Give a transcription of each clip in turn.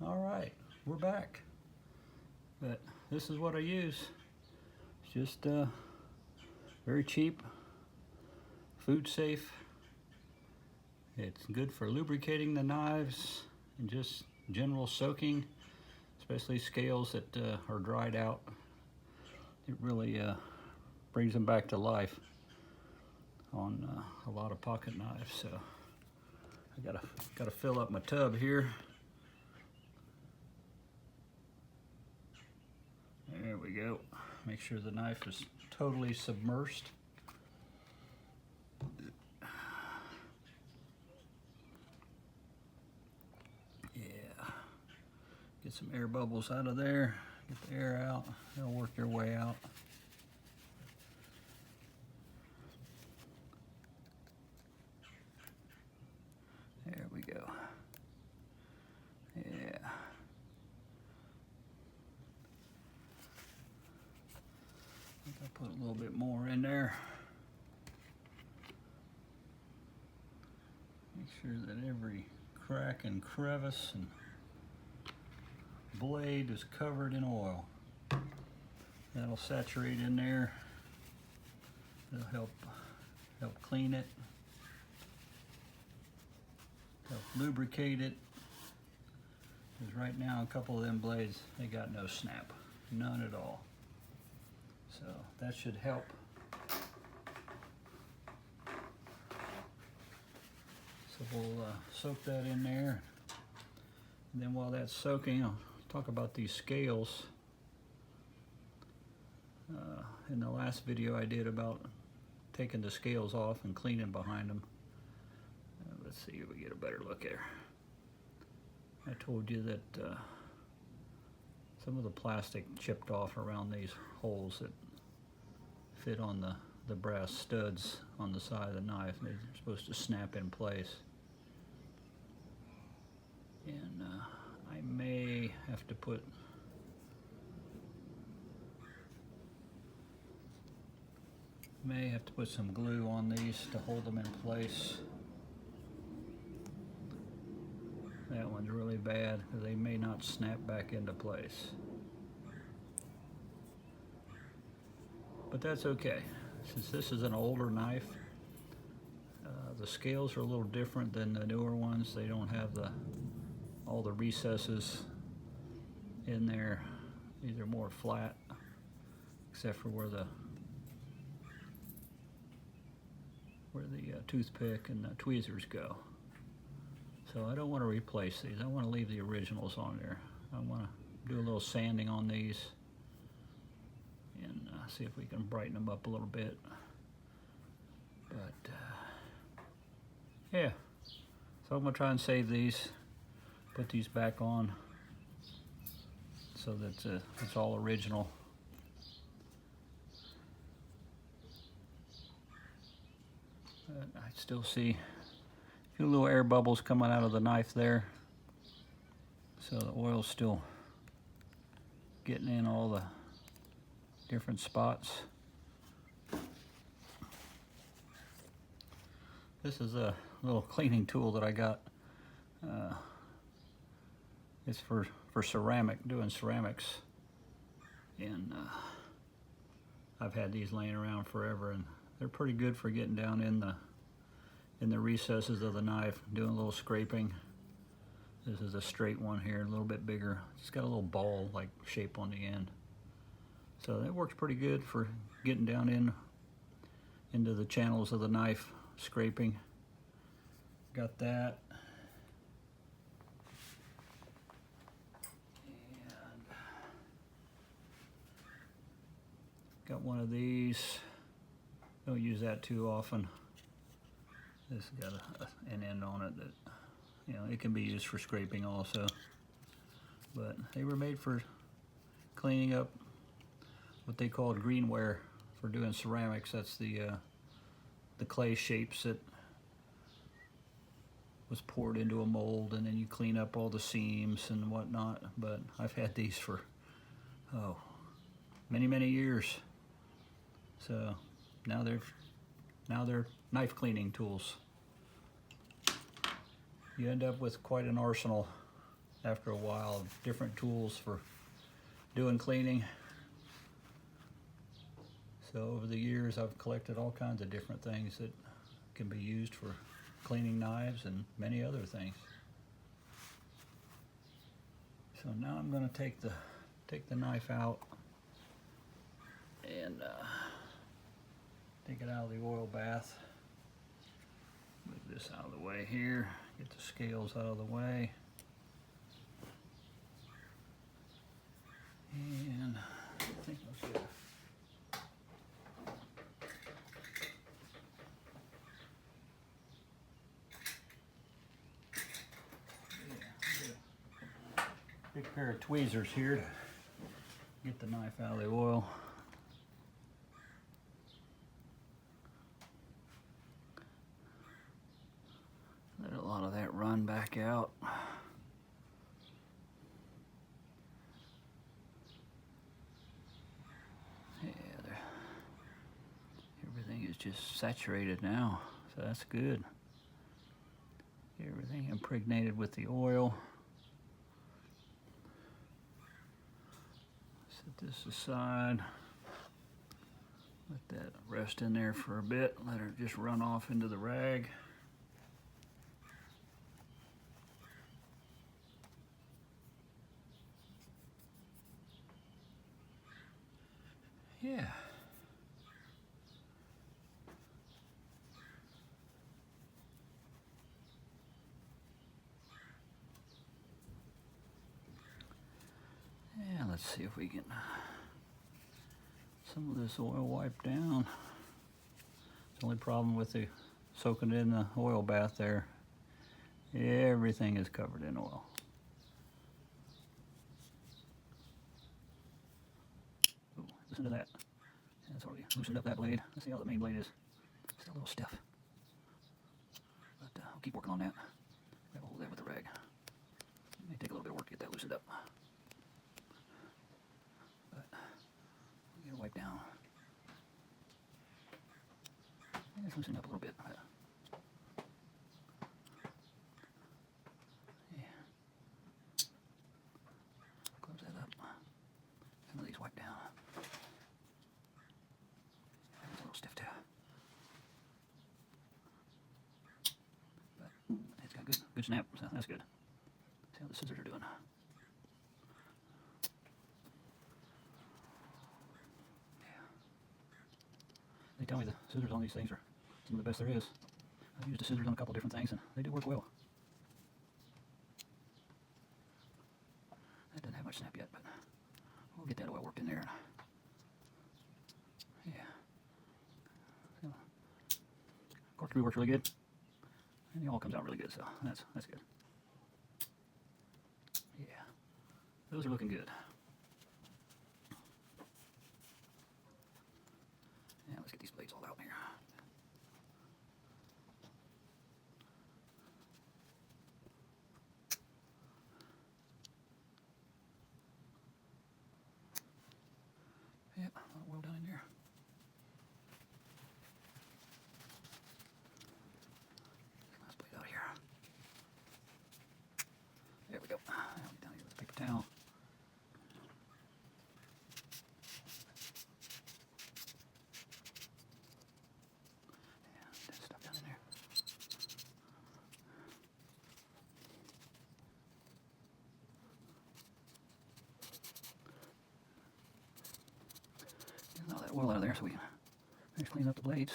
All right, we're back. But this is what I use. It's just very cheap, food safe. It's good for lubricating the knives and just general soaking, especially scales that are dried out. It really brings them back to life on a lot of pocket knives. So I gotta fill up my tub here. There we go. Make sure the knife is totally submersed. Yeah. Get some air bubbles out of there. Get the air out. They'll work their way out. There we go. Yeah. I think I'll put a little bit more in there. Make sure that every crack and crevice and blade is covered in oil. That'll saturate in there. It'll help clean it, help lubricate it. Because right now a couple of them blades, they got no snap, none at all. So that should help. So we'll soak that in there. And then while that's soaking, I'll talk about these scales. In the last video I did about taking the scales off and cleaning behind them. Let's see if we get a better look there. I told you that some of the plastic chipped off around these holes that fit on the brass studs on the side of the knife. They're supposed to snap in place. And I may have to put some glue on these to hold them in place. That one's really bad because they may not snap back into place. But that's okay. Since this is an older knife, the scales are a little different than the newer ones. They don't have all the recesses in there. These are more flat, except for where the toothpick and the tweezers go. So I don't want to replace these. I want to leave the originals on there. I want to do a little sanding on these and see if we can brighten them up a little bit. But yeah, so I'm going to try and save these, put these back on so that it's all original. I still see a few little air bubbles coming out of the knife there. So the oil's still getting in all the different spots. This is a little cleaning tool that I got. It's for ceramic, doing ceramics. And I've had these laying around forever, and they're pretty good for getting down in the recesses of the knife, doing a little scraping. This is a straight one here, a little bit bigger. It's got a little ball-like shape on the end. So that works pretty good for getting down into the channels of the knife, scraping. Got that. And got one of these. Don't use that too often. This has got an end on it that, you know, it can be used for scraping also. But they were made for cleaning up what they called greenware for doing ceramics. That's the clay shapes that was poured into a mold, and then you clean up all the seams and whatnot. But I've had these for many years. So now they're knife cleaning tools. You end up with quite an arsenal after a while of different tools for doing cleaning. So over the years I've collected all kinds of different things that can be used for cleaning knives and many other things. So now I'm going to take the knife out and take it out of the oil bath. Move this out of the way here, get the scales out of the way. And I think let's get a big pair of tweezers here to get the knife out of the oil. Let a lot of that run back out. Everything is just saturated now, so that's good. Everything impregnated with the oil. Set this aside. Let that rest in there for a bit. Let her just run off into the rag. Yeah. Yeah, let's see if we can some of this oil wiped down. The only problem with the soaking it in the oil bath there, everything is covered in oil. Ooh, listen to that. That's already loosened up that blade. Let's see how the main blade is. Still a little stiff. But I'll keep working on that. Grab a hold of that with the rag. It may take a little bit of work to get that loosened up. But I'll get it wiped down. Yeah, it's loosened up a little bit. Yeah. Close that up. Some of these wiped down. It's a little stiff too. But it's got good snap, so that's good. See how the scissors are doing. Yeah. They tell me the scissors on these things are some of the best there is. I've used the scissors on a couple different things and they do work well. That doesn't have much snap yet, but we'll get that oil worked in there. Yeah. So, corkscrew works really good. And the oil comes out really good, so that's good. Yeah. Those are looking good. Yeah, let's get these blades all out here. Yep, a lot of oil down in there. Last blade out here. There we go. Now get down here with a paper towel. Yeah, that stuff down in there. Get all that oil out of there so we can finish cleaning up the blades.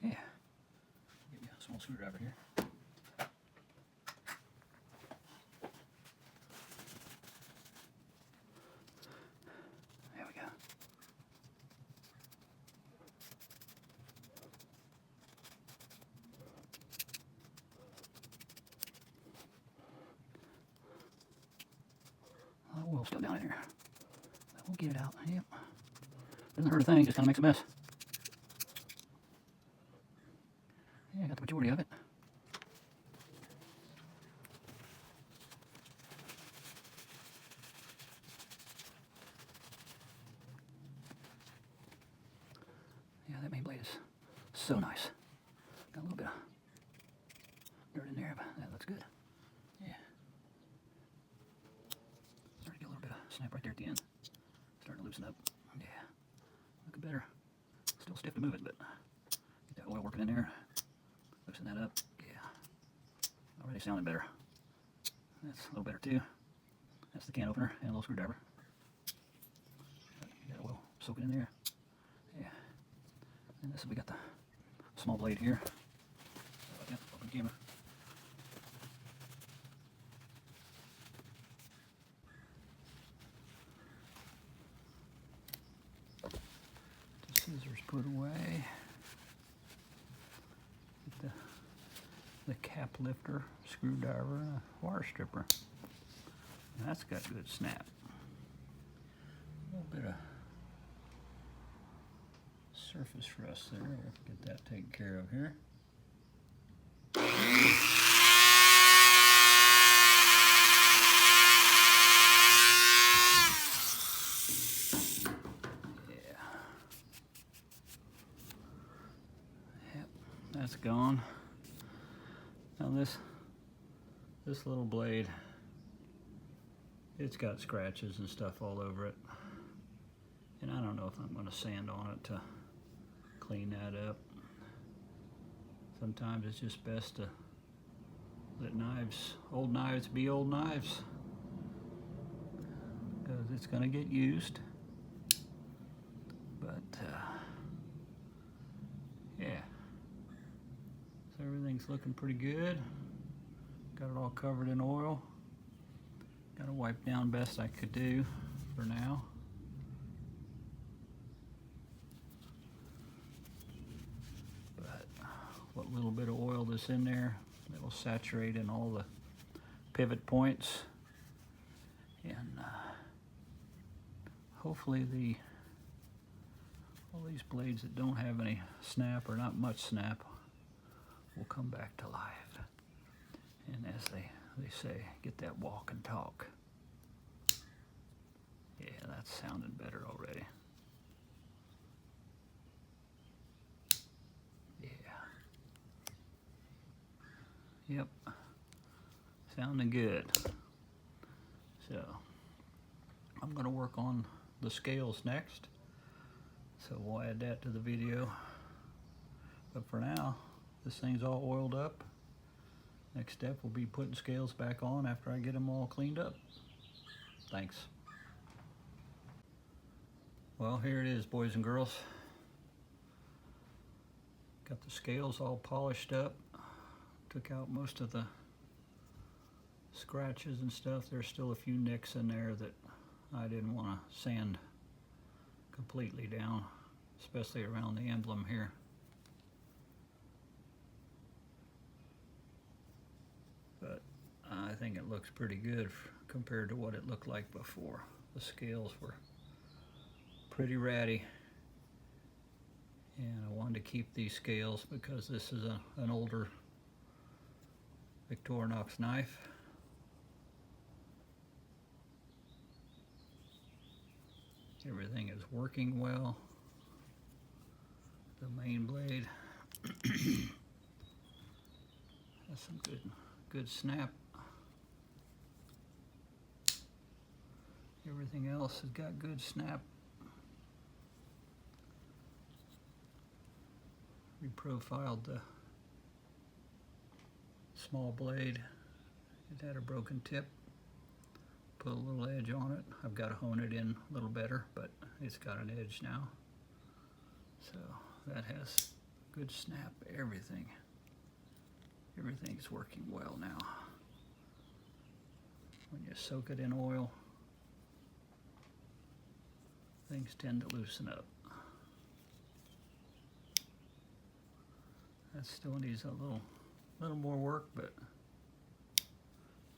Yeah. Give you a small screwdriver here. There we go. A lot of oil still down in here. But we'll get it out. Yep. Doesn't hurt a thing, just kind of makes a mess. Yeah, I got the majority of it. Yeah, that main blade is so nice. Got a little bit of dirt in there, but that snap right there at the end. Starting to loosen up. Yeah, looking better. Still stiff to move it, but get that oil working in there. Loosen that up. Yeah, already sounding better. That's a little better too. That's the can opener and a little screwdriver. Got oil soaking in there. Yeah. And this, we got the small blade here. Yep, open the camera. The scissors put away. Get the cap lifter, screwdriver, and a wire stripper. And that's got good snap. A little bit of surface rust there. We'll get that taken care of here. Yeah. Yep, that's gone. Now this little blade, it's got scratches and stuff all over it. And I don't know if I'm going to sand on it to clean that up. Sometimes it's just best to let old knives be old knives, because it's going to get used. But yeah, so everything's looking pretty good. Got it all covered in oil. Got to wipe down best I could do for now. What little bit of oil that's in there, it'll saturate in all the pivot points, and hopefully all these blades that don't have any snap or not much snap will come back to life, and as they say, get that walk and talk. Yeah, that's sounding better already. Yep, sounding good. So I'm going to work on the scales next, so we'll add that to the video. But for now, this thing's all oiled up. Next step will be putting scales back on after I get them all cleaned up. Thanks. Well, here it is, boys and girls. Got the scales all polished up. Took out most of the scratches and stuff. There's still a few nicks in there that I didn't want to sand completely down, especially around the emblem here. But I think it looks pretty good compared to what it looked like before. The scales were pretty ratty, and I wanted to keep these scales because this is an older Victorinox knife. Everything is working well. The main blade has some good snap. Everything else has got good snap. Reprofiled the small blade. It had a broken tip. Put a little edge on it. I've got to hone it in a little better, but it's got an edge now. So that has good snap. Everything's working well now. When you soak it in oil, things tend to loosen up. That still needs a little more work, but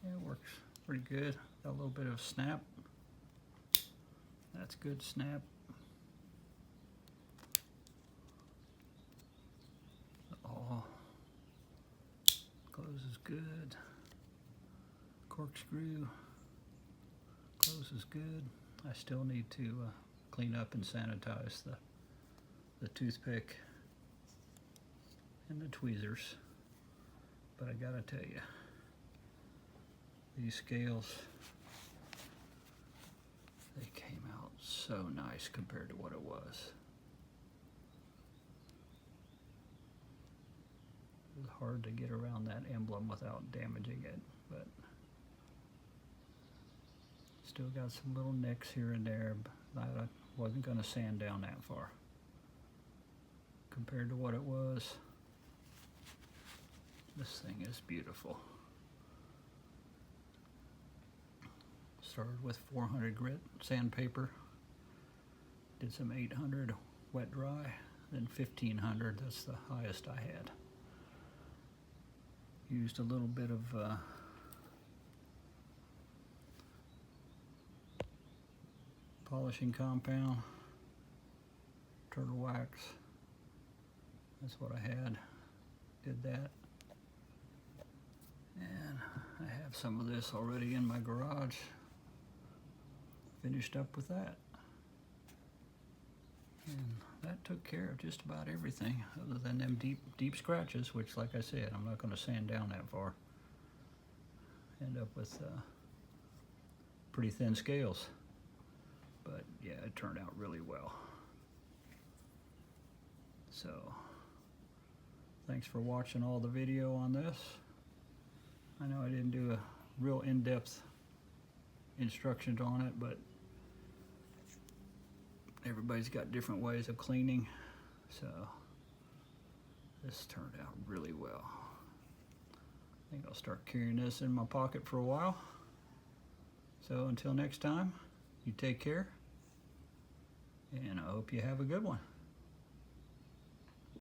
yeah, it works pretty good. Got a little bit of snap. That's good snap. All closes good. Corkscrew closes good. I still need to clean up and sanitize the toothpick and the tweezers. But I gotta tell you, these scales so nice compared to what it was. It was hard to get around that emblem without damaging it, but still got some little nicks here and there. But I wasn't going to sand down that far compared to what it was. This thing is beautiful. Started with 400 grit sandpaper, did some 800 wet dry, then 1500, that's the highest I had. Used a little bit of polishing compound, turtle wax, that's what I had, did that. And I have some of this already in my garage. Finished up with that. And that took care of just about everything other than them deep scratches, which, like I said, I'm not going to sand down that far. End up with pretty thin scales. But yeah, it turned out really well. So, thanks for watching all the video on this. I know I didn't do a real in-depth instructions on it, but everybody's got different ways of cleaning, so this turned out really well. I think I'll start carrying this in my pocket for a while. So until next time, you take care, and I hope you have a good one.